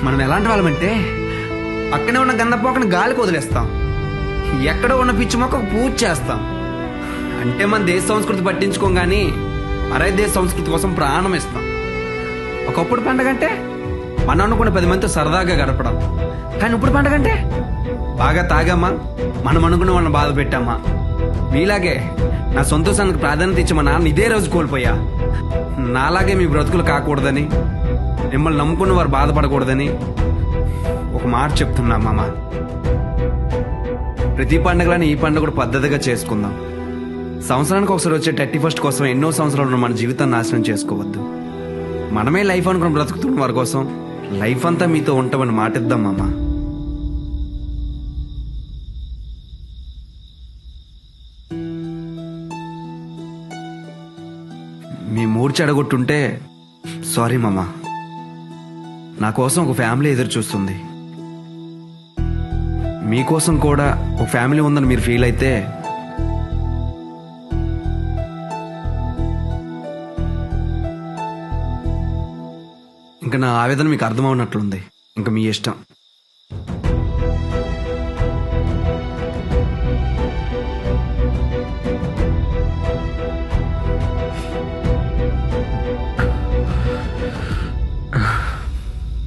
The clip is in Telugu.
మనం ఎలాంటి వాళ్ళమంటే పక్కనే ఉన్న గందపోకను గాలికి వదిలేస్తాం, ఎక్కడో ఉన్న పిచ్చి మొక్కకు పూజ చేస్తాం. అంటే మన దేశ సంస్కృతి పట్టించుకోం కానీ మరే దేశ సంస్కృతి కోసం ప్రాణం ఇస్తాం. ఒకప్పుడు పండగ అంటే మనం అనుకున్న 10 మందితో సరదాగా గడపడం, కానీ ఇప్పుడు పండగ అంటే బాగా తాగామా, మనం అనుకున్న వాళ్ళని బాధ పెట్టామా. మీలాగే నా సంతోషానికి ప్రాధాన్యత ఇచ్చి మా నాన్న ఇదే రోజు కోల్పోయా. నాలాగే మీ బ్రతుకులు కాకూడదని, మిమ్మల్ని నమ్ముకున్న వారు బాధపడకూడదని ఒక మాట చెప్తున్నా మామ. ప్రతి పండుగలని ఈ పండుగ కూడా పద్ధతిగా చేసుకుందాం. సంవత్సరానికి ఒకసారి వచ్చే 31st కోసం ఎన్నో సంవత్సరాలు మన జీవితాన్ని నాశనం చేసుకోవద్దు. మనమే లైఫ్ అనుకుని బ్రతుకుతున్న వారి కోసం లైఫ్ అంతా మీతో ఉంటామని మాటిద్దాం మామ. మీ మూడు చెడగొట్టుంటే సారీ మామ. నా కోసం ఒక ఫ్యామిలీ ఎదురు చూస్తుంది. మీకోసం కూడా ఒక ఫ్యామిలీ ఉందని మీరు ఫీల్ అయితే ఇంకా నా ఆవేదన మీకు అర్థమవునట్లుంది. ఇంకా మీ ఇష్టం.